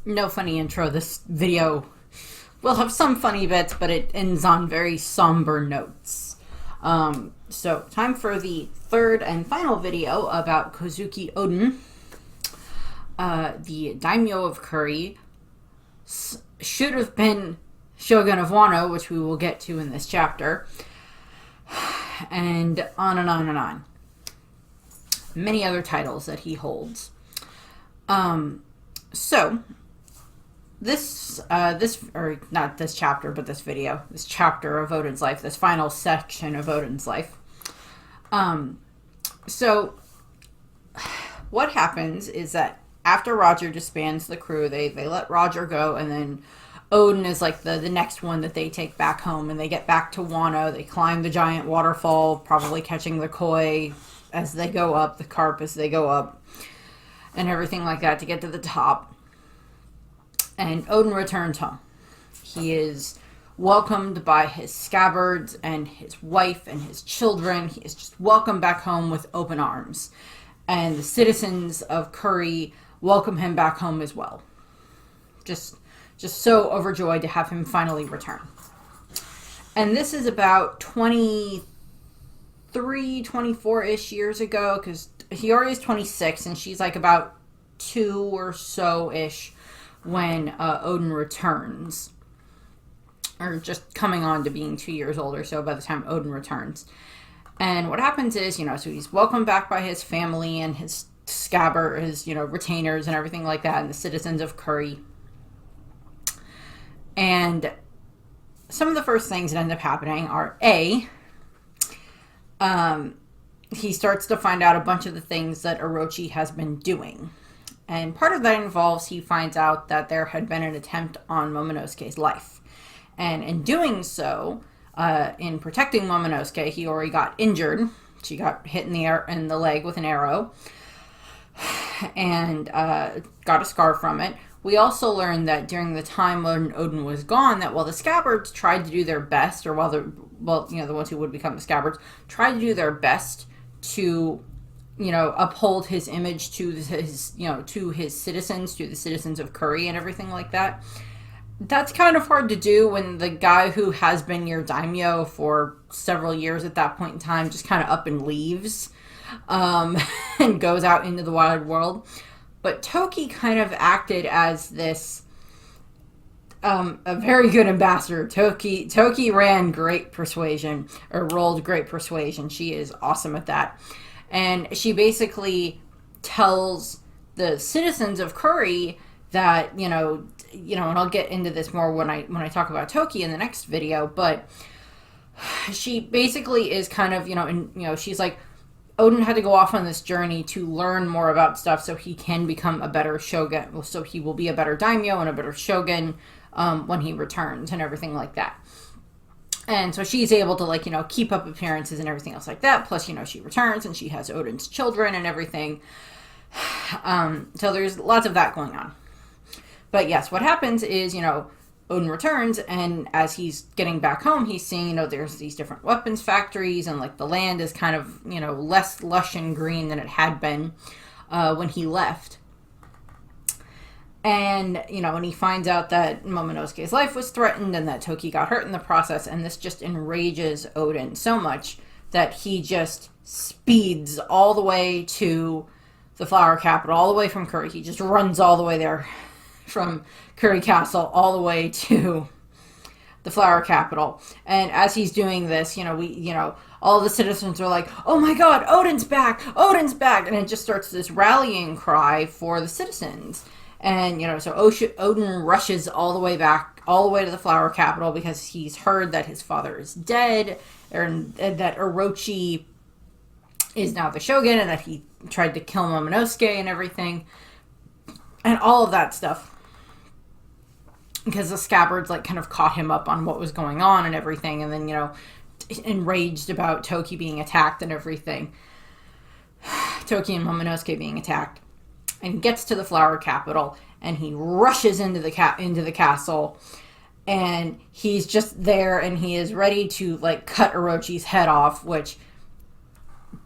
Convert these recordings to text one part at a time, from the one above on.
No funny intro. This video will have some funny bits, but it ends on very somber notes. So, time for the third and final video about Kozuki Oden, the daimyo of Curry. Should have been Shogun of Wano, which we will get to in this chapter, and on and on and on. Many other titles that he holds. So or not this chapter, but this video, this chapter of Oden's life, this final section of Oden's life. So what happens is that after Roger disbands the crew, they let Roger go, and then Oden is like the next one that they take back home, and they get back to Wano. They climb the giant waterfall, probably catching the koi as they go up, the carp as they go up, and everything like that to get to the top. And Oden returns home. He is welcomed by his scabbards and his wife and his children. He is just welcomed back home with open arms. And the citizens of Curry welcome him back home as well. Just so overjoyed to have him finally return. And this is about 23, 24-ish years ago, because Hiyori is 26, and she's like about 2 or so-ish when Oden returns. Or just coming on to being 2 years old or so by the time Oden returns. And what happens is, so he's welcomed back by his family and his scabbard, his, retainers and everything like that, and the citizens of Curry. And some of the first things that end up happening are, he starts to find out a bunch of the things that Orochi has been doing. And part of that involves he finds out that there had been an attempt on Momonosuke's life. And in doing so, in protecting Momonosuke, Hiyori got injured. She got hit in the leg with an arrow and got a scar from it. We also learned that during the time when Oden was gone, that while the scabbards tried to do their best, or the ones who would become the scabbards, tried to do their best to uphold his image to his citizens, to the citizens of Curry and everything like that. That's kind of hard to do when the guy who has been your daimyo for several years at that point in time just kind of up and leaves, and goes out into the wide world. But Toki kind of acted as this, a very good ambassador. Toki ran great persuasion, or rolled great persuasion. She is awesome at that. And she basically tells the citizens of Curry that, and I'll get into this more when I talk about Toki in the next video, but she basically is kind of, she's like, Oden had to go off on this journey to learn more about stuff so he can become a better shogun, so he will be a better daimyo and a better shogun when he returns and everything like that. And so she's able to, keep up appearances and everything else like that. Plus, she returns and she has Oden's children and everything. So there's lots of that going on. But yes, what happens is, Oden returns, and as he's getting back home, he's seeing, there's these different weapons factories, and, the land is kind of, less lush and green than it had been when he left. And, when he finds out that Momonosuke's life was threatened and that Toki got hurt in the process, and this just enrages Oden so much that he just speeds all the way to the Flower Capital, all the way from Curry. He just runs all the way there from Curry Castle all the way to the Flower Capital. And as he's doing this, all the citizens are like, "Oh my God, Oden's back! Oden's back!" And it just starts this rallying cry for the citizens. And, so Oden rushes all the way back, all the way to the Flower Capital, because he's heard that his father is dead, and that Orochi is now the shogun, and that he tried to kill Momonosuke and everything. And all of that stuff. Because the scabbards, kind of caught him up on what was going on and everything, and then, enraged about Toki being attacked and everything. Toki and Momonosuke being attacked. And gets to the Flower Capital, and he rushes into the castle, and he's just there, and he is ready to cut Orochi's head off, which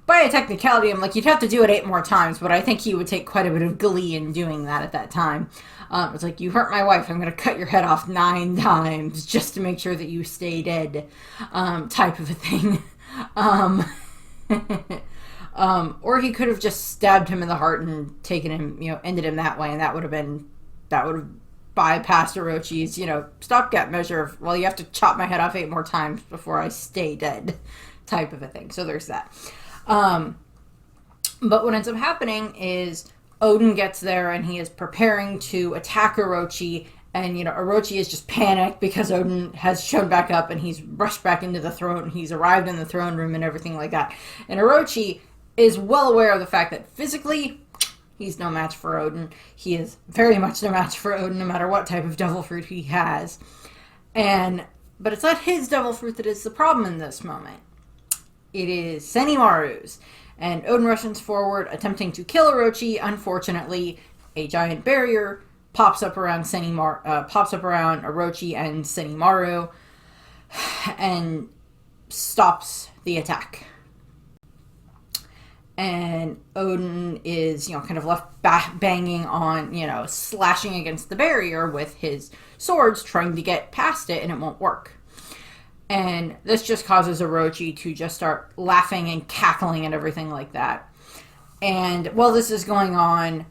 by a technicality, I'm like, you'd have to do it 8 more times, but I think he would take quite a bit of glee in doing that at that time. It's like, you hurt my wife, I'm going to cut your head off 9 times just to make sure that you stay dead, type of a thing. Or he could have just stabbed him in the heart and taken him, ended him that way, and that would have bypassed Orochi's, stopgap measure of, well, you have to chop my head off 8 more times before I stay dead, type of a thing. So there's that. But what ends up happening is Oden gets there and he is preparing to attack Orochi, and Orochi is just panicked because Oden has shown back up and he's rushed back into the throne. He's arrived in the throne room and everything like that. And Orochi is well aware of the fact that physically he's no match for Oden. He is very much no match for Oden, no matter what type of devil fruit he has. But it's not his devil fruit that is the problem in this moment. It is Senimaru's. And Oden rushes forward, attempting to kill Orochi. Unfortunately, a giant barrier pops up around Orochi and Senimaru, and stops the attack. And Oden is, kind of left banging on, slashing against the barrier with his swords, trying to get past it, and it won't work. And this just causes Orochi to just start laughing and cackling and everything like that. And while this is going on,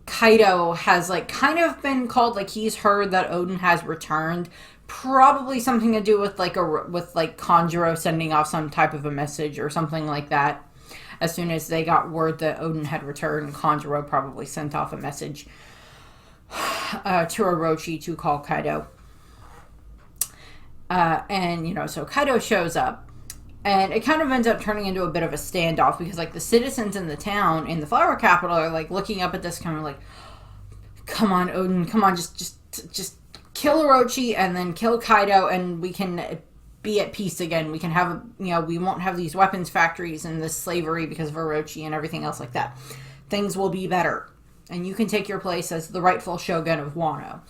Kaido has, kind of been called, he's heard that Oden has returned. Probably something to do with, Kanjuro sending off some type of a message or something like that. As soon as they got word that Oden had returned, Kanjuro probably sent off a message to Orochi to call Kaido. So Kaido shows up, and it kind of ends up turning into a bit of a standoff because, the citizens in the town, in the flower capital, are, looking up at this kind of come on, Oden, come on, just kill Orochi and then kill Kaido, and we can be at peace again. We can have, we won't have these weapons factories and this slavery because of Orochi and everything else like that. Things will be better, and you can take your place as the rightful shogun of Wano.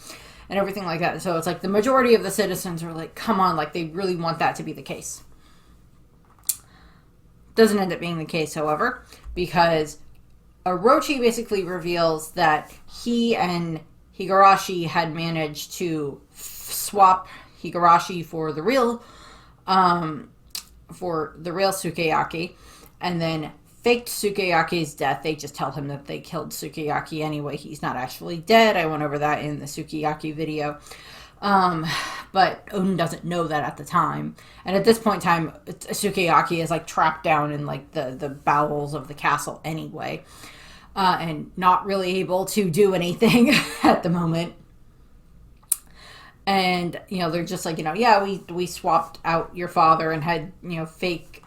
And everything like that. So it's the majority of the citizens are come on, they really want that to be the case. Doesn't end up being the case, however, because Orochi basically reveals that he and Higurashi had managed to swap Higurashi for the real Sukeyaki, and then faked Sukeyaki's death. They just tell him that they killed Sukeyaki anyway. He's not actually dead. I went over that in the Sukeyaki video. But Oden doesn't know that at the time. And at this point in time, Sukeyaki is trapped down in the bowels of the castle anyway. And not really able to do anything at the moment. And, they're just we swapped out your father and had, fake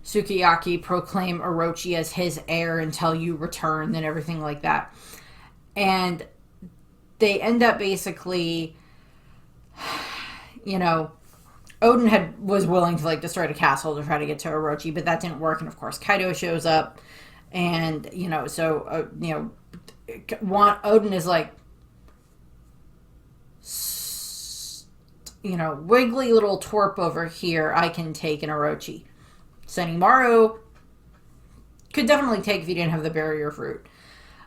Sukeyaki proclaim Orochi as his heir until you return and everything like that. And they end up basically, Oden was willing to destroy the castle to try to get to Orochi, but that didn't work. And of course Kaido shows up, and Oden is wiggly little twerp over here, I can take an Orochi. Senimaru could definitely take if he didn't have the barrier fruit.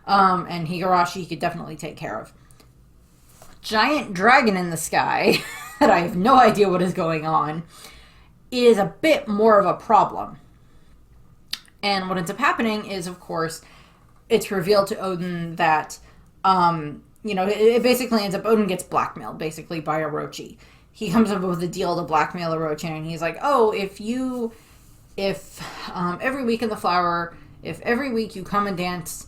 And Higurashi could definitely take care of. Giant dragon in the sky, that I have no idea what is going on, is a bit more of a problem. And what ends up happening is, of course, it's revealed to Oden that, it basically ends up, Oden gets blackmailed, basically, by Orochi. He comes up with a deal to blackmail Orochi, and he's like, if every week in the flower, if every week you come and dance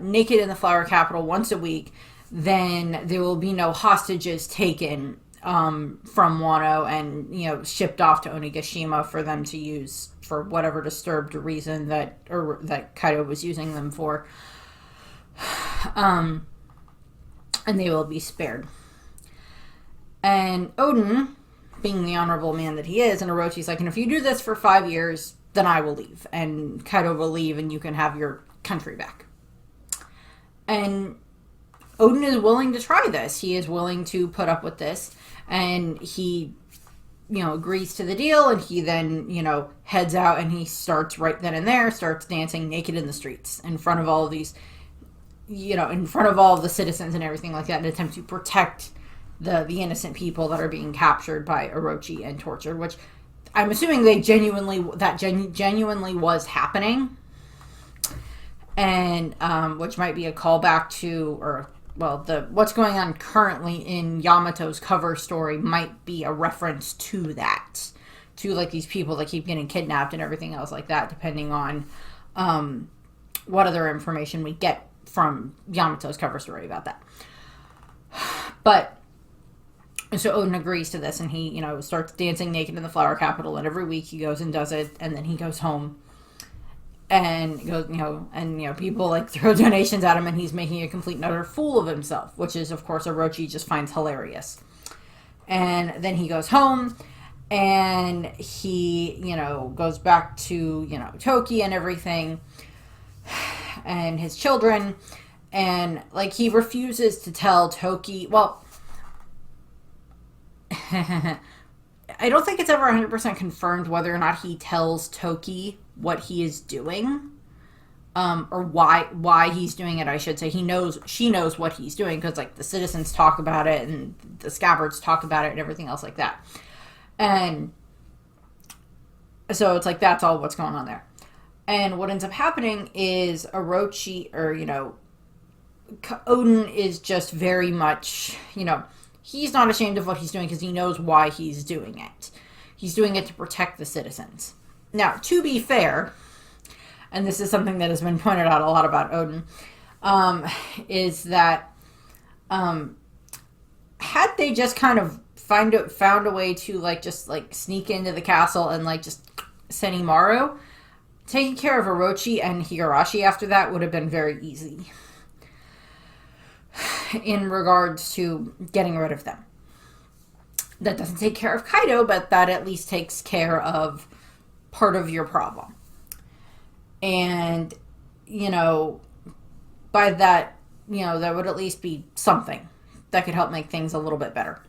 naked in the flower capital once a week, then there will be no hostages taken from Wano and shipped off to Onigashima for them to use for whatever disturbed reason that Kaido was using them for, and they will be spared. And Oden, being the honorable man that he is, and Orochi's and if you do this for 5 years, then I will leave. And Kaido will leave and you can have your country back. And Oden is willing to try this. He is willing to put up with this. And he agrees to the deal, and he then, heads out, and he starts right then and there, starts dancing naked in the streets in front of all of these, in front of all of the citizens and everything like that, in an attempt to protect the innocent people that are being captured by Orochi and tortured, which I'm assuming genuinely was happening. And, which might be a callback to, or, well, what's going on currently in Yamato's cover story might be a reference to that. To, like, these people that keep getting kidnapped and everything else like that, depending on, what other information we get from Yamato's cover story about that. But, so Oden agrees to this, and he, starts dancing naked in the flower capital, and every week he goes and does it, and then he goes home. And goes, people like throw donations at him, and he's making a complete and utter fool of himself, which is, of course, Orochi just finds hilarious. And then he goes home, and he, goes back to, Toki and everything, and his children, and, like, he refuses to tell Toki, well, I don't think it's ever 100% confirmed whether or not he tells Toki what he is doing, or why he's doing it, I should say. She knows what he's doing, because, like, the citizens talk about it, and the scabbards talk about it, and everything else like that. And so it's like, that's all what's going on there. And what ends up happening is Orochi, or, Oden is just very much, he's not ashamed of what he's doing, because he knows why he's doing it. He's doing it to protect the citizens. Now, to be fair, and this is something that has been pointed out a lot about Oden, is that had they just kind of found a way to, like, just, like, sneak into the castle and, like, just Senimaru, taking care of Orochi and Higurashi after that would have been very easy in regards to getting rid of them. That doesn't take care of Kaido, but that at least takes care of part of your problem. And, by that, that would at least be something that could help make things a little bit better.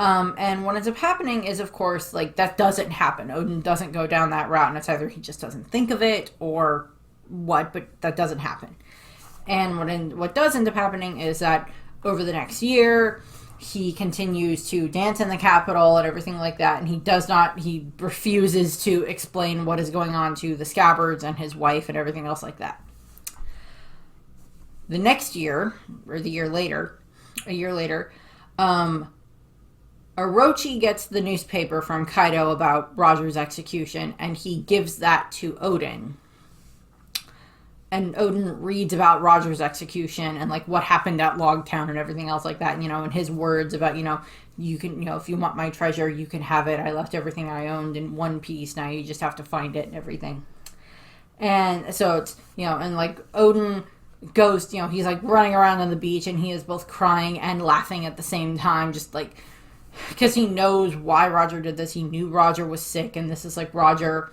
And what ends up happening is, of course, like, that doesn't happen. Oden doesn't go down that route, and it's either he just doesn't think of it or what, but that doesn't happen. And what does end up happening is that over the next year, he continues to dance in the capital and everything like that, and he refuses to explain what is going on to the scabbards and his wife and everything else like that. The next year, or a year later, Orochi gets the newspaper from Kaido about Roger's execution, and he gives that to Oden. And Oden reads about Roger's execution and, like, what happened at Logtown and everything else like that. And his words about, you can, if you want my treasure, you can have it. I left everything I owned in one piece. Now you just have to find it and everything. And so it's, and, like, Oden goes, he's, like, running around on the beach, and he is both crying and laughing at the same time. Just, like, because he knows why Roger did this. He knew Roger was sick, and this is, like, Roger,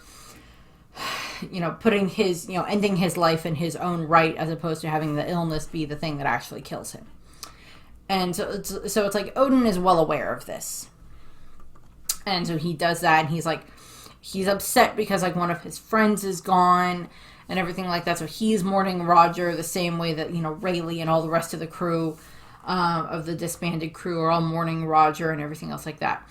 putting his, ending his life in his own right, as opposed to having the illness be the thing that actually kills him. And so it's like, Oden is well aware of this. And so he does that, and he's upset because, like, one of his friends is gone and everything like that. So he's mourning Roger the same way that, Rayleigh and all the rest of the crew, of the disbanded crew, are all mourning Roger and everything else like that.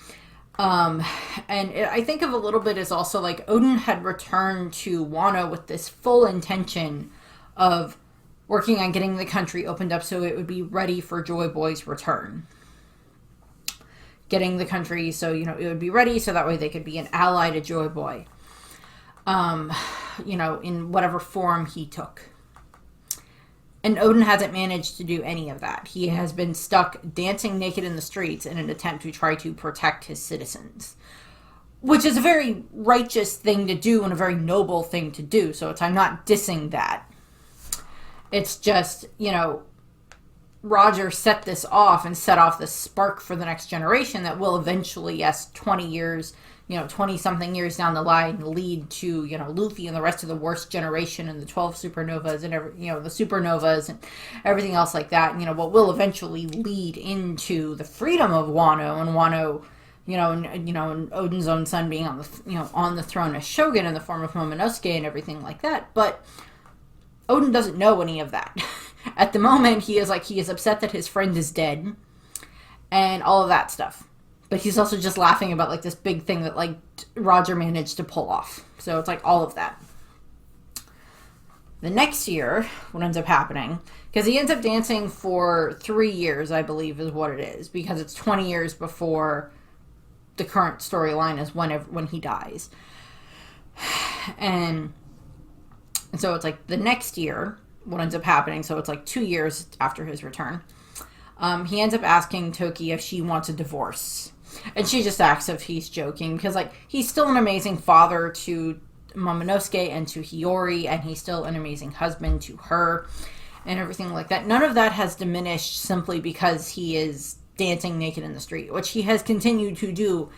I think of a little bit as also, like, Oden had returned to Wano with this full intention of working on getting the country opened up so it would be ready for Joy Boy's return. Getting the country so, it would be ready so that way they could be an ally to Joy Boy. In whatever form he took. And Oden hasn't managed to do any of that. He has been stuck dancing naked in the streets in an attempt to try to protect his citizens. Which is a very righteous thing to do and a very noble thing to do. So I'm not dissing that. It's just, Roger set this off and set off this spark for the next generation that will eventually, yes, 20 years, 20-something years down the line, lead to, Luffy and the rest of the worst generation and the 12 supernovas and, the supernovas and everything else like that. What will eventually lead into the freedom of Wano and Wano and Odin's own son being on the throne as shogun in the form of Momonosuke and everything like that. But Odin doesn't know any of that. At the moment, he is upset that his friend is dead and all of that stuff. But he's also just laughing about like this big thing that like Roger managed to pull off. So it's like all of that. The next year, what ends up happening, because he ends up dancing for 3 years, I believe is what it is, because it's 20 years before the current storyline is when he dies. And so it's like the next year, what ends up happening, so it's like 2 years after his return, he ends up asking Toki if she wants a divorce. And she just asks if he's joking, because like he's still an amazing father to Momonosuke and to Hiyori, and he's still an amazing husband to her and everything like that. None of that has diminished simply because he is dancing naked in the street, which he has continued to do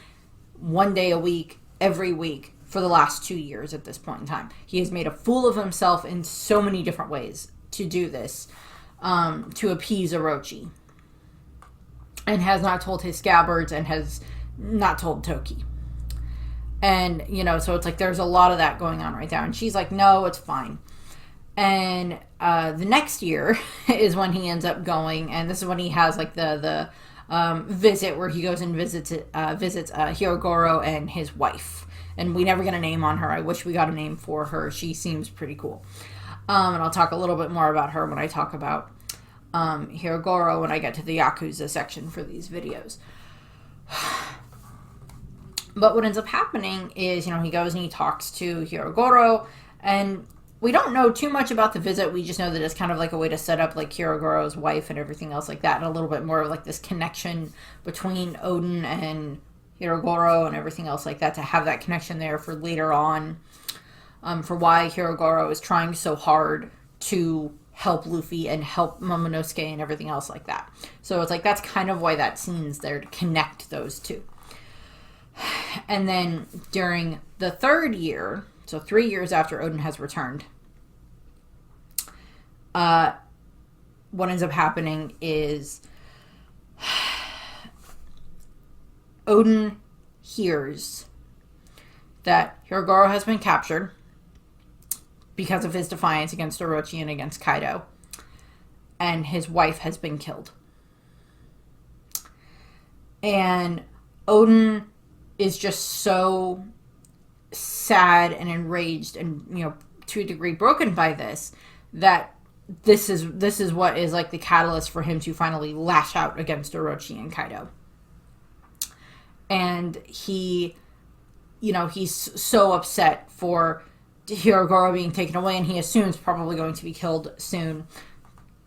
1 day a week, every week for the last 2 years at this point in time. He has made a fool of himself in so many different ways to do this, to appease Orochi, and has not told his scabbards and has not told Toki. And, so it's like there's a lot of that going on right there. And she's like, no, it's fine. And the next year is when he ends up going, and this is when he has like the visit where he goes and visits Hirogoro and his wife. And we never get a name on her. I wish we got a name for her. She seems pretty cool. And I'll talk a little bit more about her when I talk about Hirogoro when I get to the Yakuza section for these videos. But what ends up happening is, he goes and he talks to Hirogoro, and we don't know too much about the visit. We just know that it's kind of like a way to set up like Hirogoro's wife and everything else like that, and a little bit more of like this connection between Odin and Hirogoro and everything else like that, to have that connection there for later on, for why Hirogoro is trying so hard to help Luffy and help Momonosuke and everything else like that. So it's like that's kind of why that scene's there, to connect those two. And then during the third year, so 3 years after Odin has returned, what ends up happening is Odin hears that Hirogoro has been captured because of his defiance against Orochi and against Kaido, and his wife has been killed. And Odin is just so sad and enraged and, to a degree broken by this, that this is what is like the catalyst for him to finally lash out against Orochi and Kaido. And he's so upset for Hirogoro being taken away, and he assumes probably going to be killed soon.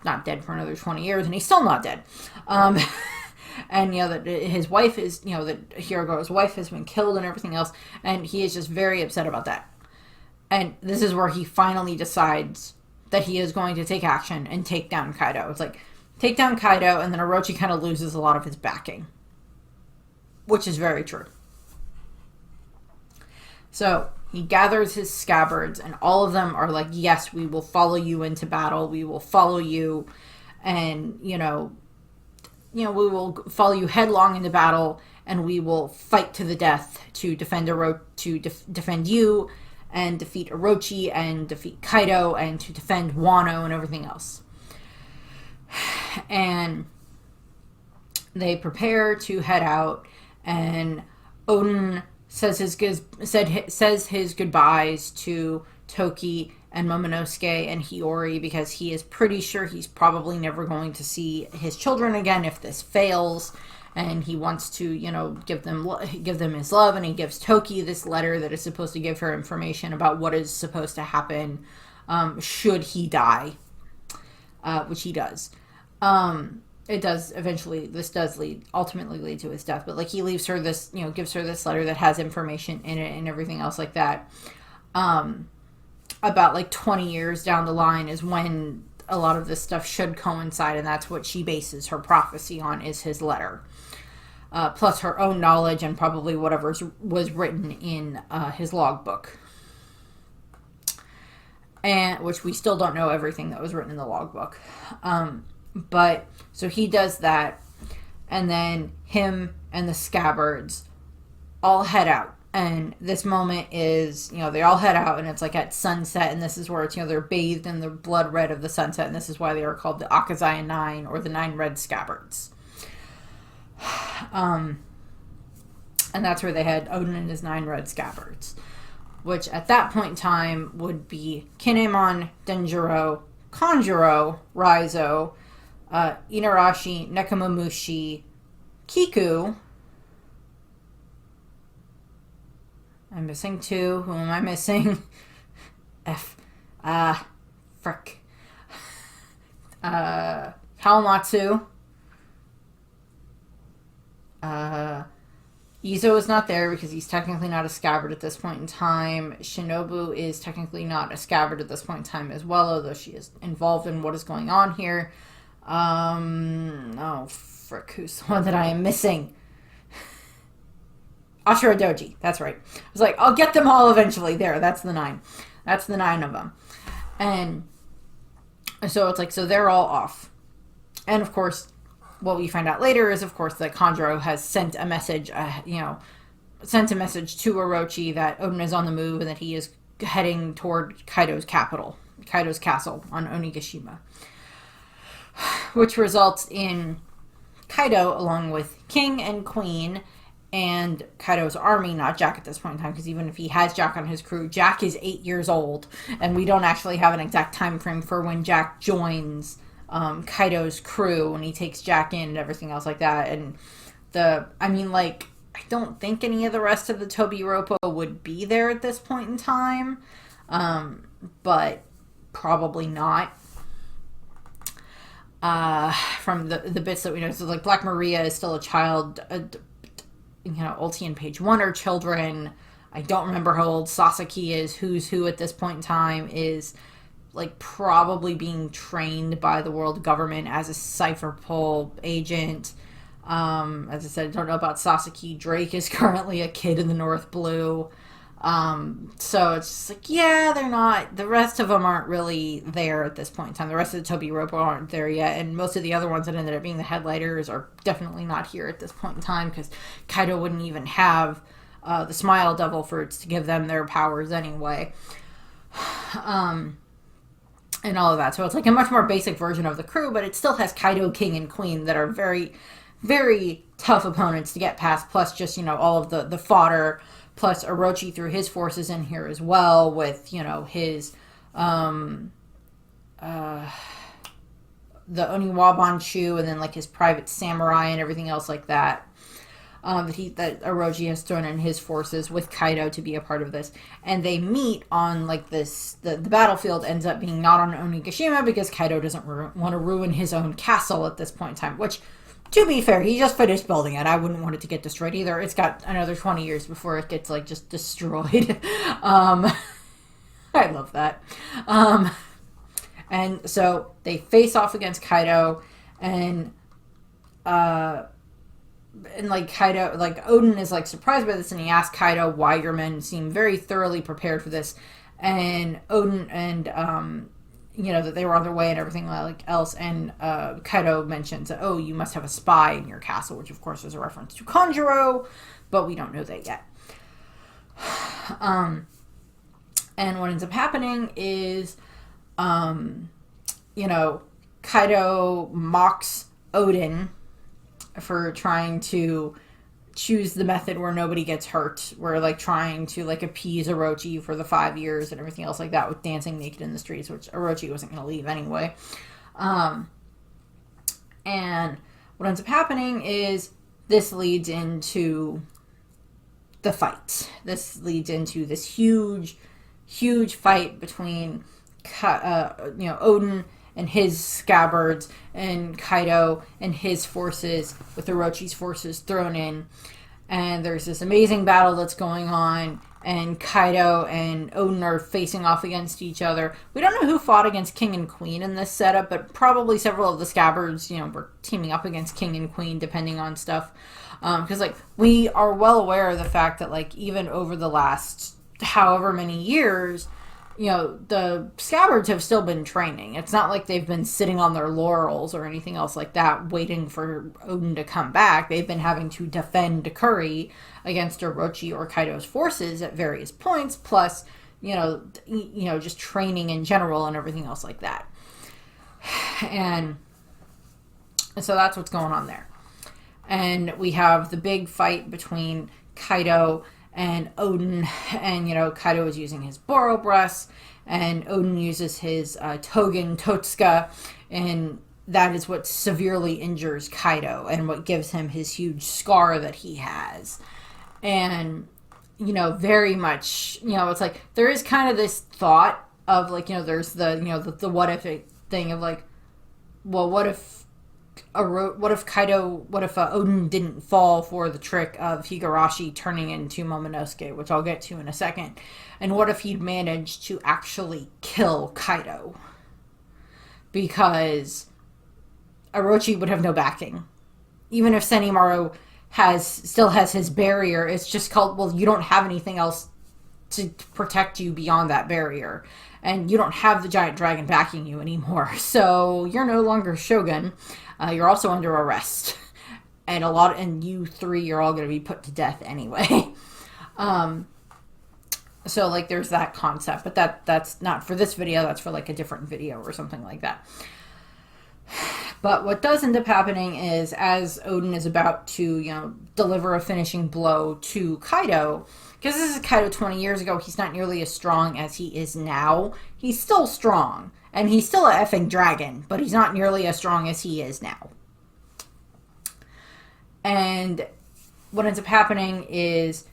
Not dead for another 20 years, and he's still not dead. And, that his wife is, that Hirogoro's wife has been killed and everything else. And he is just very upset about that. And this is where he finally decides that he is going to take action and take down Kaido. It's like, take down Kaido, and then Orochi kind of loses a lot of his backing. Which is very true. So, he gathers his scabbards, and all of them are like, yes, we will follow you into battle. We will follow you. And, we will follow you headlong into battle, and we will fight to the death to defend defend you, and defeat Orochi, and defeat Kaido, and to defend Wano and everything else. And they prepare to head out, and Odin says his goodbyes to Toki and Momonosuke and Hiyori, because he is pretty sure he's probably never going to see his children again if this fails, and he wants to, give them his love, and he gives Toki this letter that is supposed to give her information about what is supposed to happen should he die, which he does. It does eventually, this does ultimately lead to his death, but like he leaves her this, gives her this letter that has information in it and everything else like that. About like 20 years down the line is when a lot of this stuff should coincide, and that's what she bases her prophecy on, is his letter. Plus her own knowledge and probably whatever was written in his logbook. And which we still don't know everything that was written in the logbook. But so he does that, and then him and the Scabbards all head out. And this moment is, they all head out, and it's like at sunset, and this is where it's, they're bathed in the blood red of the sunset, and this is why they are called the Akazaya Nine, or the Nine Red Scabbards. And that's where they had Odin and his 9 red scabbards, which at that point in time would be Kinemon, Denjiro, Kanjuro, Raizo, Inarashi, Nekomamushi, Kiku. I'm missing 2. Who am I missing? Frick. Kawamatsu. Izo is not there because he's technically not a scabbard at this point in time. Shinobu is technically not a scabbard at this point in time as well, although she is involved in what is going on here. Oh, frick, who's the one that I am missing? Ashura Doji, that's right. I was like, I'll get them all eventually. There, that's the 9. That's the 9 of them. And so it's like, so they're all off. And of course, what we find out later is, of course, that Kanjuro has sent a message, sent a message to Orochi that Odin is on the move and that he is heading toward Kaido's castle on Onigashima. Which results in Kaido, along with King and Queen, and Kaido's army, not Jack at this point in time, because even if he has Jack on his crew, Jack is 8 years old, and we don't actually have an exact time frame for when Jack joins Kaido's crew, when he takes Jack in and everything else like that. And I don't think any of the rest of the Tobi-Roppo would be there at this point in time, but probably not. From the bits that we know, so like Black Maria is still a child. Ulti and Page 1 are children. I don't remember how old Sasaki is. Who's who at this point in time is like probably being trained by the world government as a Cypherpol agent. As I said, I don't know about Sasaki. Drake is currently a kid in the North Blue. So it's just like, yeah, they're not, the rest of them aren't really there at this point in time. The rest of the Tobi-Roppo aren't there yet, and most of the other ones that ended up being the headlighters are definitely not here at this point in time, because Kaido wouldn't even have the Smile Devil Fruits to give them their powers anyway. And all of that. So it's like a much more basic version of the crew, but it still has Kaido, King, and Queen that are very, very tough opponents to get past, plus just, all of the fodder, plus Orochi threw his forces in here as well with, his, the Oniwabanshu, and then, like, his private samurai and everything else like that. That Orochi has thrown in his forces with Kaido to be a part of this. And they meet on, like, this, the battlefield ends up being not on Onigashima because Kaido doesn't want to ruin his own castle at this point in time, which, to be fair, he just finished building it. I wouldn't want it to get destroyed either. It's got another 20 years before it gets, like, just destroyed. I love that. And so they face off against Kaido, and like Kaido, like Odin is like surprised by this, and he asks Kaido why your men seem very thoroughly prepared for this, and Odin and that they were on their way and everything like else, and Kaido mentions that, oh, you must have a spy in your castle, which of course is a reference to Kanjuro, but we don't know that yet. And what ends up happening is Kaido mocks Odin for trying to choose the method where nobody gets hurt, where like trying to like appease Orochi for the 5 years and everything else like that with dancing naked in the streets, which Orochi wasn't going to leave anyway. And what ends up happening is this leads into the fight. This leads into this huge fight between Odin and his scabbards, and Kaido and his forces, with Orochi's forces thrown in. And there's this amazing battle that's going on, and Kaido and Odin are facing off against each other. We don't know who fought against King and Queen in this setup, but probably several of the scabbards, were teaming up against King and Queen, depending on stuff. Because, we are well aware of the fact that, even over the last however many years, the scabbards have still been training. It's not like they've been sitting on their laurels or anything else like that, waiting for Odin to come back. They've been having to defend Kuri against Orochi or Kaido's forces at various points, plus, just training in general and everything else like that. And so that's what's going on there. And we have the big fight between Kaido and Odin, and Kaido is using his Boro-Breath, and Odin uses his Togen Totsuka, and that is what severely injures Kaido and what gives him his huge scar that he has. And very much, it's like there is kind of this thought of like, there's the what if thing of like, well, what if Odin didn't fall for the trick of Higurashi turning into Momonosuke, which I'll get to in a second, and what if he'd managed to actually kill Kaido? Because Orochi would have no backing. Even if Senimaru still has his barrier, it's just called, well, you don't have anything else to protect you beyond that barrier. And you don't have the giant dragon backing you anymore. So you're no longer Shogun. You're also under arrest. And you three, you're all going to be put to death anyway. So like there's that concept. But that's not for this video. That's for like a different video or something like that. But what does end up happening is, as Odin is about to, deliver a finishing blow to Kaido, because this is Kaido 20 years ago, he's not nearly as strong as he is now. He's still strong, and he's still a effing dragon, but he's not nearly as strong as he is now. And what ends up happening is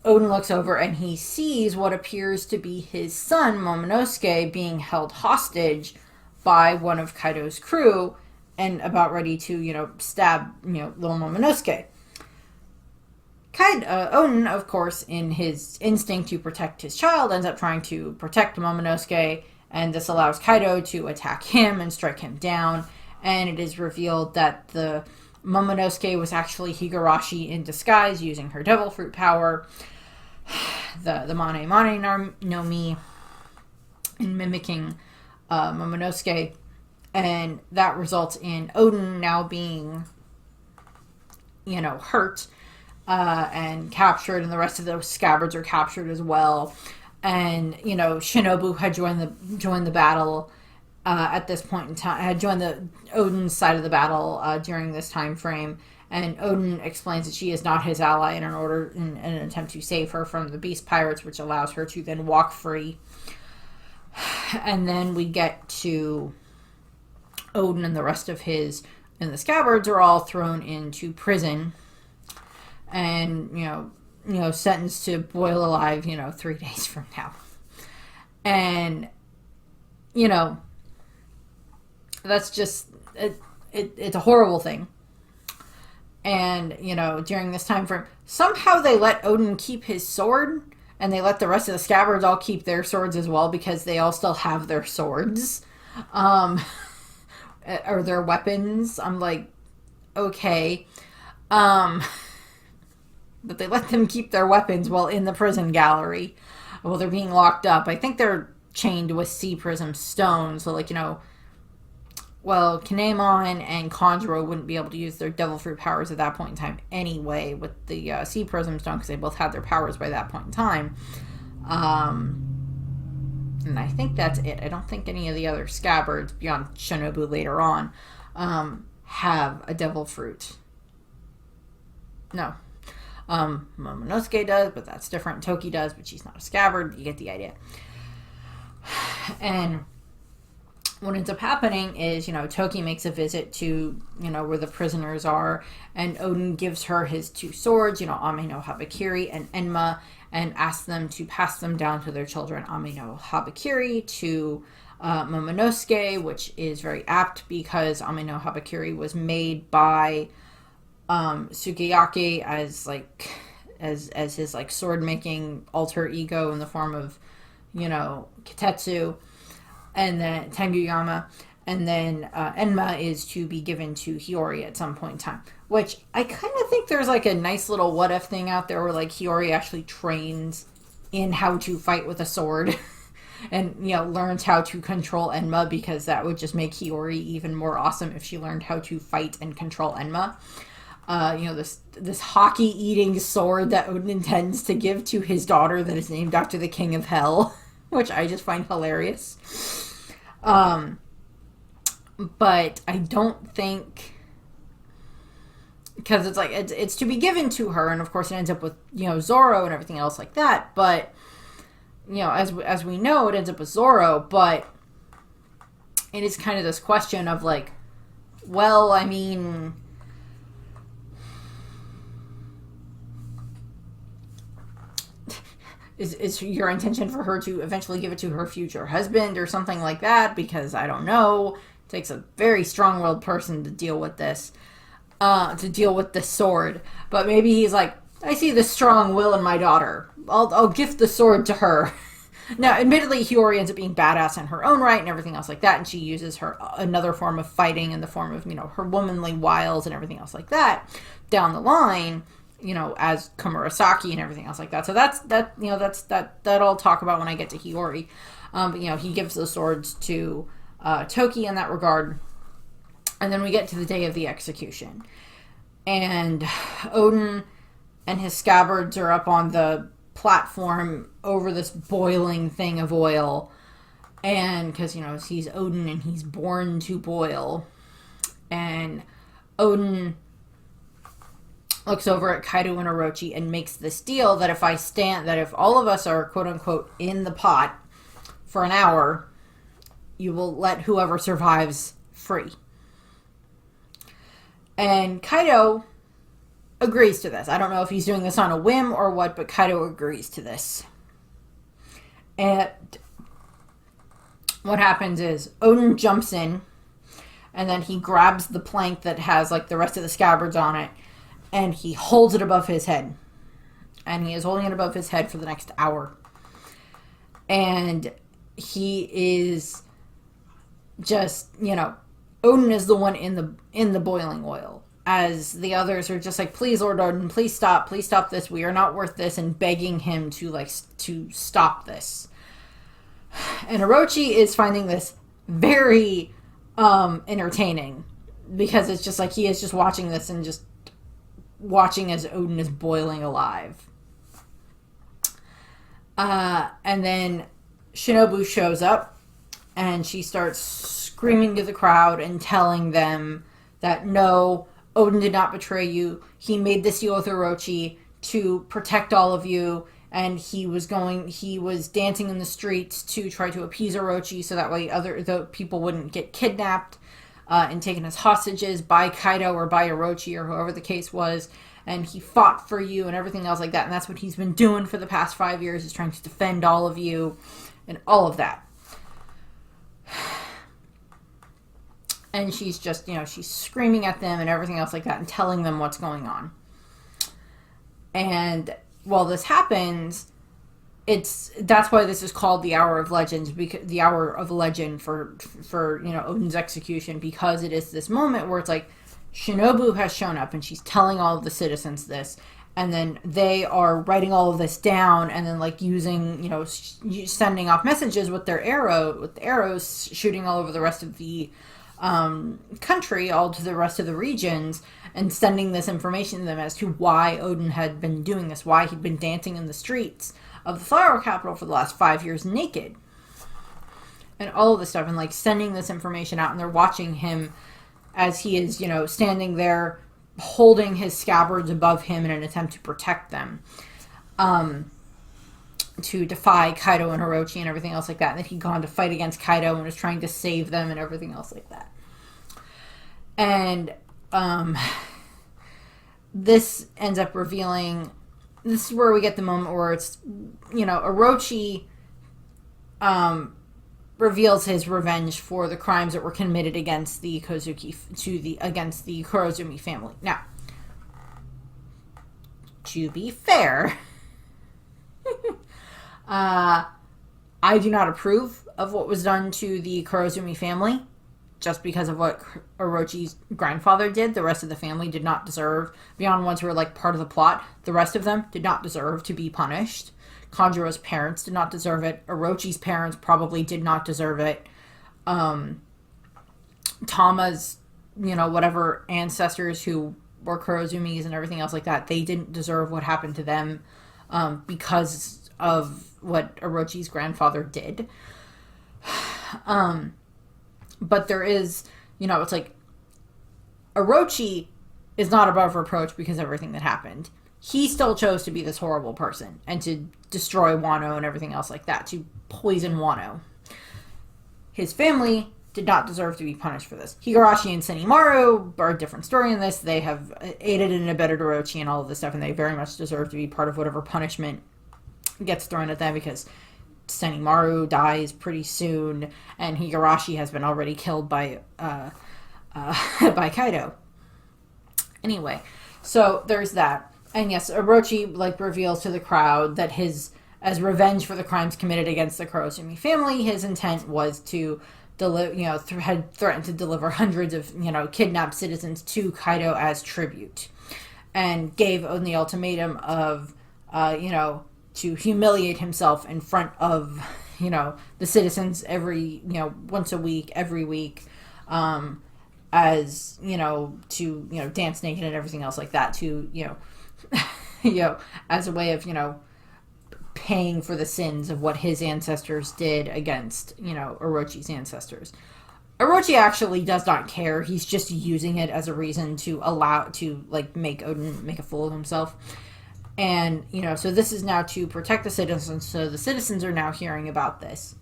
Odin looks over and he sees what appears to be his son, Momonosuke, being held hostage by one of Kaido's crew and about ready to, stab, little Momonosuke. Odin, of course, in his instinct to protect his child, ends up trying to protect Momonosuke, and this allows Kaido to attack him and strike him down, and it is revealed that the Momonosuke was actually Higurashi in disguise, using her devil fruit power, the Mane Mane no Mi, in mimicking Momonosuke, and that results in Odin now being, hurt and captured, and the rest of those scabbards are captured as well. And Shinobu had joined the battle at this point in time, had joined the Odin's side of the battle during this time frame. And Odin explains that she is not his ally in an attempt to save her from the beast pirates, which allows her to then walk free. And then we get to Odin and the rest of the scabbards are all thrown into prison and, sentenced to boil alive, 3 days from now. And, that's just, it's a horrible thing. And, during this time frame, somehow they let Odin keep his sword, and they let the rest of the scabbards all keep their swords as well, because they all still have their swords. Or their weapons. I'm like, okay. But they let them keep their weapons while in the prison gallery. While they're being locked up. I think they're chained with sea prism stones. So, Kinemon and Kanjuro wouldn't be able to use their devil fruit powers at that point in time anyway with the sea prism stone, because they both had their powers by that point in time. And I think that's it. I don't think any of the other scabbards beyond Shinobu later on have a devil fruit. No. Momonosuke does, but that's different. Toki does, but she's not a scabbard. You get the idea. And what ends up happening is, Toki makes a visit to, where the prisoners are, and Odin gives her his 2 swords, Ame no Habakiri and Enma, and asks them to pass them down to their children, Ame no Habakiri to Momonosuke, which is very apt because Ame no Habakiri was made by Sukiyaki as his sword making alter ego in the form of Kitetsu, and then Tenguyama, and then Enma is to be given to Hiyori at some point in time, which I kind of think there's a nice little what if thing out there where Hiyori actually trains in how to fight with a sword and, learns how to control Enma, because that would just make Hiyori even more awesome if she learned how to fight and control Enma. This hockey-eating sword that Odin intends to give to his daughter that is named after the King of Hell, which I just find hilarious. But I don't think, because it's like it's to be given to her, and of course it ends up with Zoro and everything else like that. But as we know, it ends up with Zoro. But it is kind of this question of like, well, I mean, is your intention for her to eventually give it to her future husband or something like that? Because I don't know. It takes a very strong-willed person to deal with this. To deal with the sword. But maybe he's like, I see the strong will in my daughter. I'll gift the sword to her. Now, admittedly, Hiyori ends up being badass in her own right and everything else like that, and she uses her another form of fighting in the form of, her womanly wiles and everything else like that down the line, as Komurasaki and everything else like that. So that I'll talk about when I get to Hiyori. But he gives the swords to Toki in that regard. And then we get to the day of the execution. And Odin and his scabbards are up on the platform over this boiling thing of oil. And because, he's Odin and he's born to boil. And Odin looks over at Kaido and Orochi and makes this deal that if all of us are quote unquote in the pot for an hour, you will let whoever survives free. And Kaido agrees to this. I don't know if he's doing this on a whim or what, but Kaido agrees to this. And what happens is Odin jumps in, and then he grabs the plank that has like the rest of the scabbards on it, and he holds it above his head. And he is holding it above his head for the next hour. And he is just, Odin is the one in the boiling oil, as the others are just like, please, Lord Odin, please stop this. We are not worth this, and begging him to stop this. And Orochi is finding this very entertaining, because it's just like he is just watching this and just watching as Odin is boiling alive. And then Shinobu shows up, and she starts screaming to the crowd and telling them that no, Odin did not betray you. He made this deal with Orochi to protect all of you, and he was dancing in the streets to try to appease Orochi so that way the people wouldn't get kidnapped and taken as hostages by Kaido or by Orochi or whoever the case was. And he fought for you and everything else like that. And that's what he's been doing for the past 5 years, is trying to defend all of you and all of that. And she's just, she's screaming at them and everything else like that and telling them what's going on. And while this happens, that's why this is called the Hour of Legends, because the Hour of Legend for Odin's execution, because it is this moment where it's like Shinobu has shown up and she's telling all of the citizens this, and then they are writing all of this down and then like using, sending off messages with their arrows shooting all over the rest of the country, all to the rest of the regions, and sending this information to them as to why Odin had been doing this, why he'd been dancing in the streets of the flower capital for the last 5 years naked, and all of this stuff, and like sending this information out, and they're watching him as he is, standing there holding his scabbards above him in an attempt to protect them, to defy Kaido and Orochi and everything else like that, and that he'd gone to fight against Kaido and was trying to save them and everything else like that. And this ends up revealing, this is where we get the moment where it's, Orochi reveals his revenge for the crimes that were committed against the against the Kurozumi family. Now, to be fair, I do not approve of what was done to the Kurozumi family, just because of what Orochi's grandfather did. The rest of the family did not deserve, beyond ones who were like part of the plot, the rest of them did not deserve to be punished. Kanjuro's parents did not deserve it. Orochi's parents probably did not deserve it. Tama's, whatever ancestors who were Kurozumis and everything else like that, they didn't deserve what happened to them because of what Orochi's grandfather did. But there is, it's like Orochi is not above reproach because of everything that happened. He still chose to be this horrible person and to destroy Wano and everything else like that, to poison Wano. His family did not deserve to be punished for this. Higurashi and Senimaru are a different story in this. They have aided and abetted Orochi and all of this stuff, and they very much deserve to be part of whatever punishment gets thrown at them, because Senimaru dies pretty soon, and Higurashi has been already killed by by Kaido. Anyway, so there's that. And yes, Orochi reveals to the crowd that as revenge for the crimes committed against the Kurozumi family, his intent was to had threatened to deliver hundreds of, kidnapped citizens to Kaido as tribute, and gave Oden the ultimatum of, to humiliate himself in front of, the citizens once a week, every week, as, to, dance naked and everything else like that, to, as a way of, paying for the sins of what his ancestors did against, Orochi's ancestors. Orochi actually does not care. He's just using it as a reason to make Oden make a fool of himself. And, so this is now to protect the citizens, so the citizens are now hearing about this.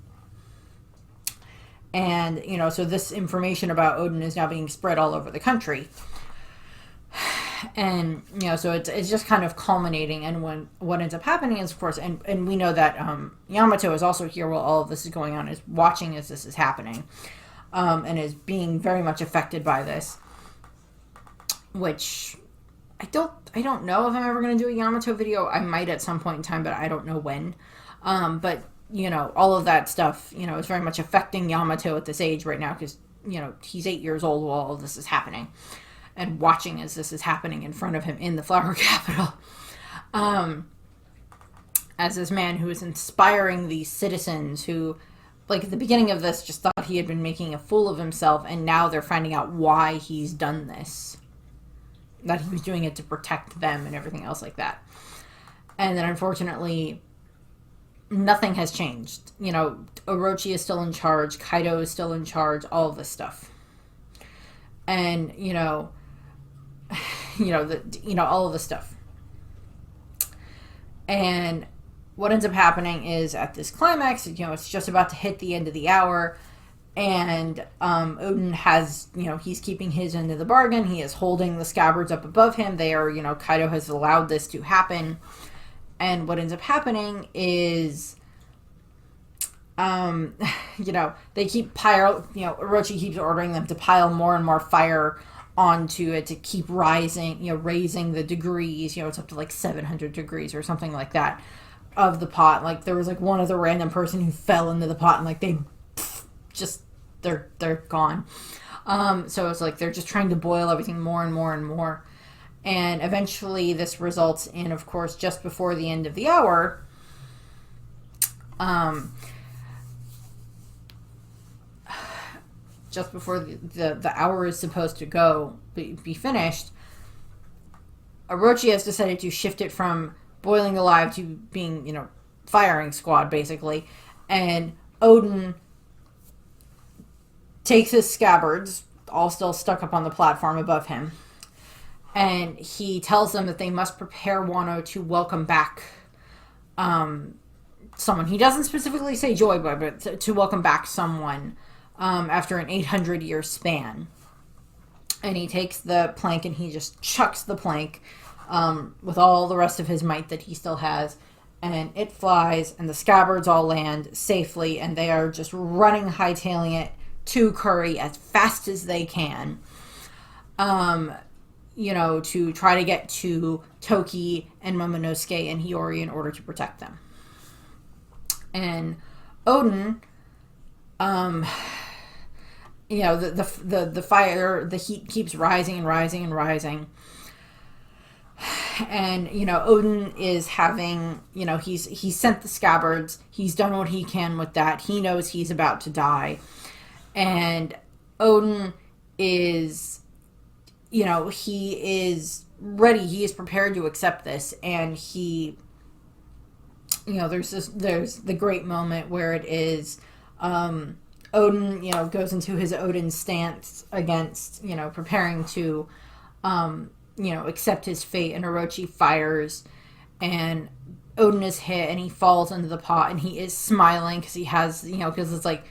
And, so this information about Oden is now being spread all over the country. And, so it's just kind of culminating, and what ends up happening is, of course, and we know that Yamato is also here while all of this is going on, is watching as this is happening, and is being very much affected by this, which I don't know if I'm ever going to do a Yamato video. I might at some point in time, but I don't know when. But, all of that stuff, is very much affecting Yamato at this age right now, because, he's 8 years old while all of this is happening, and watching as this is happening in front of him in the Flower Capital. As this man who is inspiring these citizens who, at the beginning of this, just thought he had been making a fool of himself, and now they're finding out why he's done this. That he was doing it to protect them and everything else like that. And then, unfortunately, nothing has changed. Orochi is still in charge, Kaido is still in charge, all of this stuff. And, all of this stuff. And what ends up happening is, at this climax, it's just about to hit the end of the hour, and Oden has, he's keeping his end of the bargain. He is holding the scabbards up above him. They are, Kaido has allowed this to happen. And what ends up happening is, they keep Orochi keeps ordering them to pile more and more fire onto it to keep raising the degrees. It's up to 700 degrees or something like that of the pot. There was one other random person who fell into the pot, and they're gone. So it's they're just trying to boil everything more and more and more. And eventually this results in, of course, just before the end of the hour, just before the hour is supposed to be finished, Orochi has decided to shift it from boiling alive to being, firing squad, basically. And Oden takes his scabbards, all still stuck up on the platform above him, and he tells them that they must prepare Wano to welcome back someone. He doesn't specifically say Joy Boy, but to welcome back someone after an 800-year span. And he takes the plank and he just chucks the plank with all the rest of his might that he still has, and it flies, and the scabbards all land safely, and they are just running, hightailing it to Curry as fast as they can, to try to get to Toki and Momonosuke and Hiyori in order to protect them. And Oden, the fire, the heat keeps rising and rising and rising. And, Odin is having, he's sent the scabbards. He's done what he can with that. He knows he's about to die. And Odin is, he is ready. He is prepared to accept this. And he, there's the great moment where it is, Odin, goes into his Odin stance against, preparing to, accept his fate, and Orochi fires, and Odin is hit, and he falls into the pot, and he is smiling because he has, because it's like,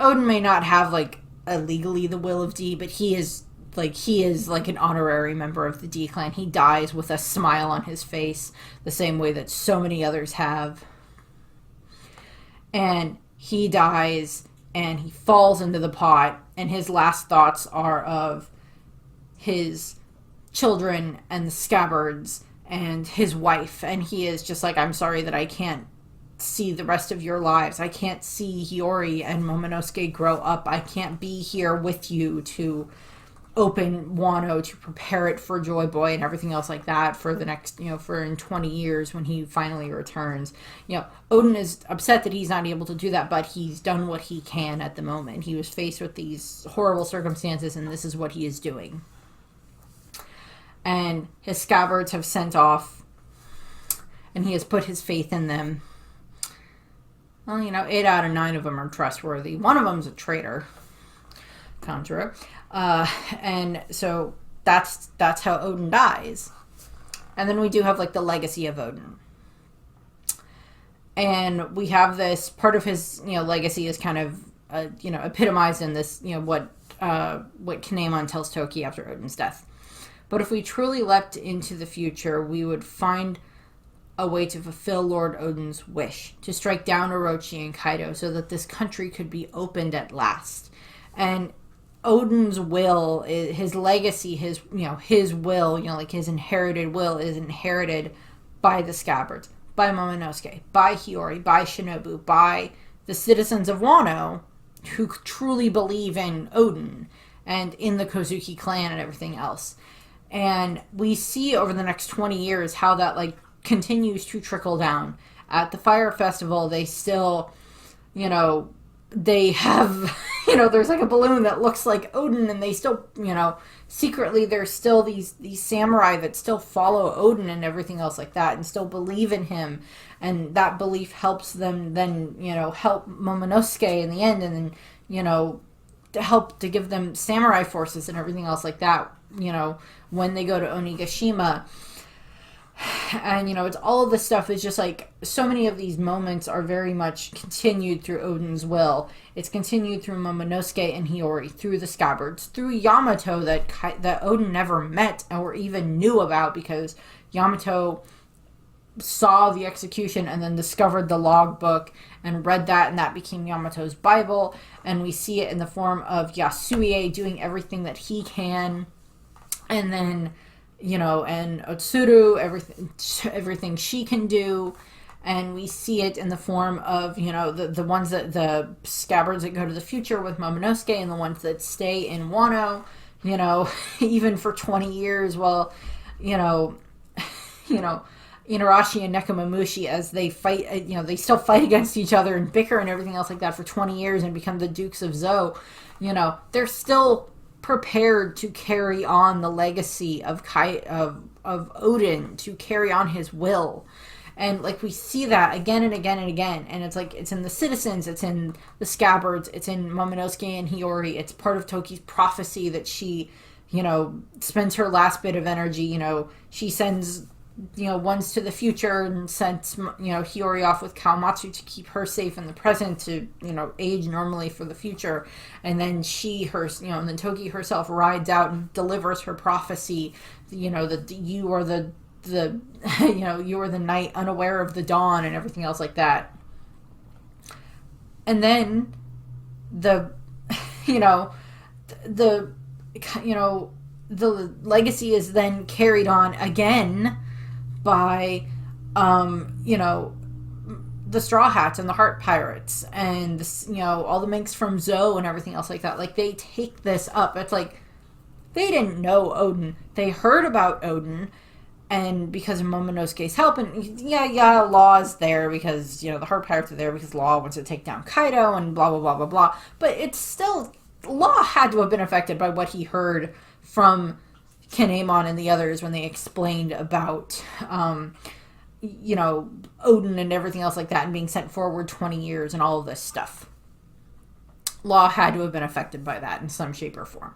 Odin may not have, like, legally the will of D, but he is like an honorary member of the D clan. He dies with a smile on his face, the same way that so many others have. And he dies, and he falls into the pot, and his last thoughts are of his children and the scabbards and his wife, and he is just like, I'm sorry that I can't see the rest of your lives. I can't see Hiyori and Momonosuke grow up. I can't be here with you to open Wano, to prepare it for Joy Boy and everything else like that for the next, for in 20 years when he finally returns. Odin is upset that he's not able to do that, but he's done what he can at the moment. He was faced with these horrible circumstances, and this is what he is doing. And his scabbards have sent off, and he has put his faith in them. Well, 8 out of 9 of them are trustworthy. One of them's a traitor. Conjure. And so that's how Odin dies. And then we do have, like, the legacy of Odin. And we have this, part of his, legacy is kind of, epitomized in this, what Kinemon tells Toki after Odin's death. But if we truly leapt into the future, we would find a way to fulfill Lord Odin's wish, to strike down Orochi and Kaido so that this country could be opened at last. And Odin's will, his legacy, his will, like his inherited will is inherited by the scabbards, by Momonosuke, by Hiyori, by Shinobu, by the citizens of Wano who truly believe in Odin and in the Kozuki clan and everything else. And we see over the next 20 years how that, like, continues to trickle down. At the Fire Festival, they still, they have, there's like a balloon that looks like Odin, and they still, secretly there's still these samurai that still follow Odin and everything else like that and still believe in him. And that belief helps them then, help Momonosuke in the end, and then, to help to give them samurai forces and everything else like that, when they go to Onigashima. And, it's all of this stuff is just like, so many of these moments are very much continued through Odin's will. It's continued through Momonosuke and Hiyori, through the scabbards, through Yamato that Odin never met or even knew about, because Yamato saw the execution and then discovered the logbook and read that, and that became Yamato's Bible. And we see it in the form of Yasue doing everything that he can, and then, and Otsuru, everything she can do. And we see it in the form of, the ones that, the scabbards that go to the future with Momonosuke, and the ones that stay in Wano, even for 20 years, while, Inarashi and Nekomamushi, as they fight, they still fight against each other and bicker and everything else like that for 20 years and become the Dukes of Zou, they're still prepared to carry on the legacy of Odin, to carry on his will. And, like, we see that again and again and again. And it's like, it's in the citizens, it's in the scabbards, it's in Momonosuke and Hiyori. It's part of Toki's prophecy that she, spends her last bit of energy. She sends, ones to the future and sends, Hiyori off with Kawamatsu to keep her safe in the present, to, age normally for the future. And then and then Toki herself rides out and delivers her prophecy, that you are the you are the night unaware of the dawn and everything else like that. And then the legacy is then carried on again by the Straw Hats and the Heart Pirates and all the Minks from Zou and everything else like that. Like, they take this up. It's like, they didn't know Odin. They heard about Odin. And because of Momonosuke's help, and yeah, Law is there because, the Heart Pirates are there because Law wants to take down Kaido and blah, blah, blah, blah, blah. But it's still, Law had to have been affected by what he heard from Kinemon and the others when they explained about, Oden and everything else like that and being sent forward 20 years and all of this stuff. Law had to have been affected by that in some shape or form.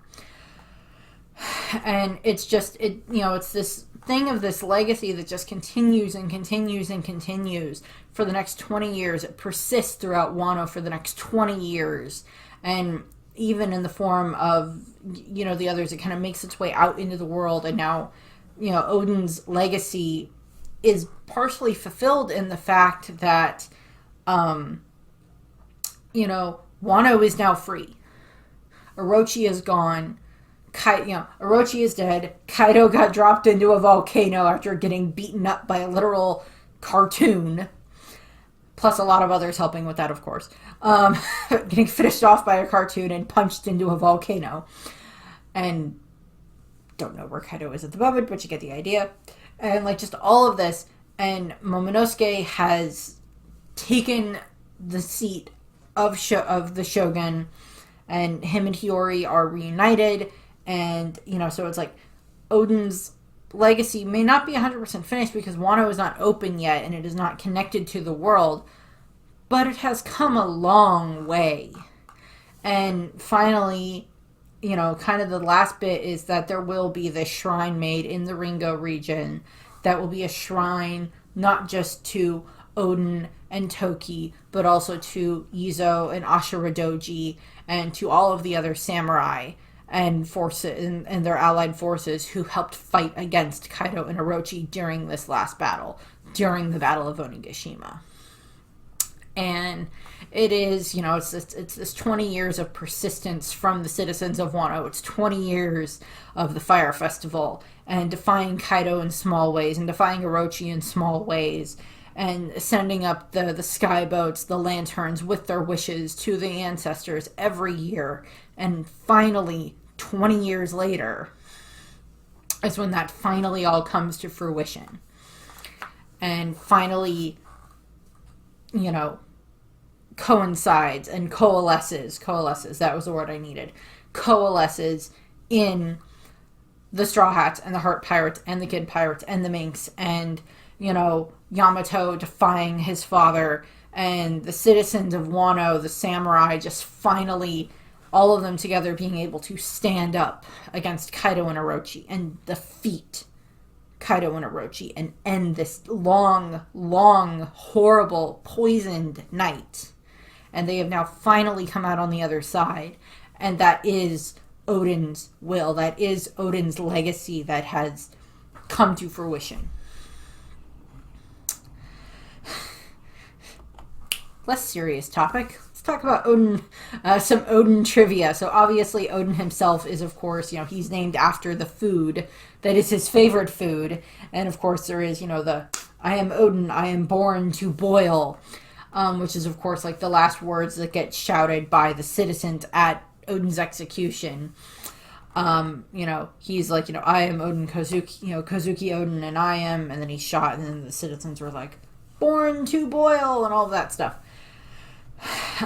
And it's just, it's this thing of this legacy that just continues and continues and continues for the next 20 years. It persists throughout Wano for the next 20 years. And even in the form of, the others, it kind of makes its way out into the world. And now, Oden's legacy is partially fulfilled in the fact that, Wano is now free. Orochi is gone. Orochi is dead. Kaido got dropped into a volcano after getting beaten up by a literal cartoon. Plus a lot of others helping with that, of course. Getting finished off by a cartoon and punched into a volcano. And don't know where Kaido is at the moment, but you get the idea. And just all of this. And Momonosuke has taken the seat of the Shogun. And him and Hiyori are reunited. And, so it's Oden's legacy may not be 100% finished because Wano is not open yet and it is not connected to the world, but it has come a long way. And finally, kind of the last bit is that there will be this shrine made in the Ringo region that will be a shrine not just to Oden and Toki, but also to Izo and Ashura Doji and to all of the other samurai and forces and their allied forces who helped fight against Kaido and Orochi during this last battle, during the Battle of Onigashima. And it is, it's this 20 years of persistence from the citizens of Wano. It's 20 years of the Fire Festival and defying Kaido in small ways and defying Orochi in small ways and sending up the sky boats, the lanterns with their wishes to the ancestors every year. And finally, 20 years later, is when that finally all comes to fruition. And finally, coincides and coalesces, that was the word I needed, coalesces in the Straw Hats and the Heart Pirates and the Kid Pirates and the Minks and, Yamato defying his father and the citizens of Wano, the samurai, just finally all of them together being able to stand up against Kaido and Orochi and defeat Kaido and Orochi and end this long, long, horrible, poisoned night. And they have now finally come out on the other side. And that is Oden's will. That is Oden's legacy that has come to fruition. Less serious topic. Let's talk about Oden, some Oden trivia. So obviously Oden himself is, of course, he's named after the food that is his favorite food. And of course there is, the I am Oden, I am born to boil, which is, of course, the last words that get shouted by the citizens at Oden's execution. He's I am Oden Kozuki, Kozuki Oden, and I am, and then he's shot, and then the citizens were born to boil, and all of that stuff.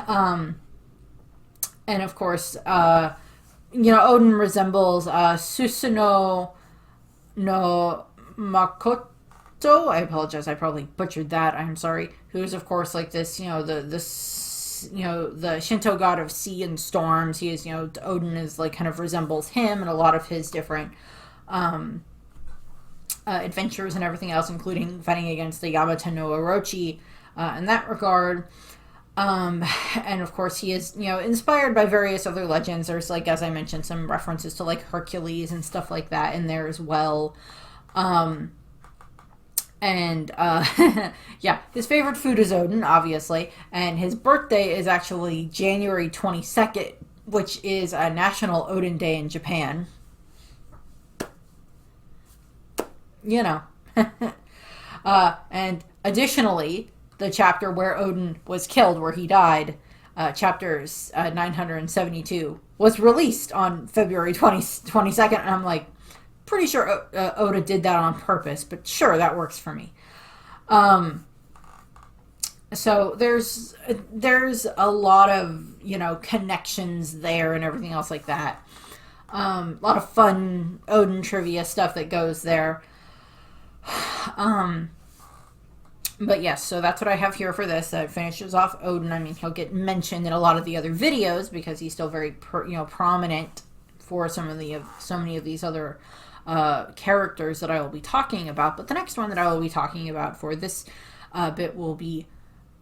And of course, Oden resembles Susanoo no Makoto. I apologize, I probably butchered that. I'm sorry. Who's of course this, the Shinto god of sea and storms. He is, Oden is kind of resembles him and a lot of his different adventures and everything else, including fighting against the Yamato no Orochi in that regard. And of course he is, inspired by various other legends. There's as I mentioned, some references to Hercules and stuff like that in there as well. Yeah, his favorite food is Oden, obviously, and his birthday is actually January 22nd, which is a National Oden Day in Japan. And additionally, the chapter where Oden was killed, where he died, chapters 972, was released on February 22nd, and I'm Pretty sure Oda did that on purpose, but sure, that works for me. So there's a lot of, you know, connections there and everything else like that. A lot of fun Oden trivia stuff that goes there. But yes, so that's what I have here for this. That finishes off Oden. I mean, he'll get mentioned in a lot of the other videos because he's still very, prominent for so many of these other characters that I will be talking about. But the next one that I will be talking about for this bit will be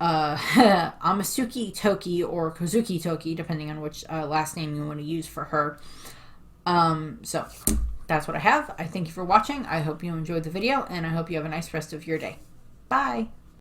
Amasuki Toki, or Kozuki Toki, depending on which last name you want to use for her. So that's what I have. I thank you for watching. I hope you enjoyed the video, and I hope you have a nice rest of your day. Bye!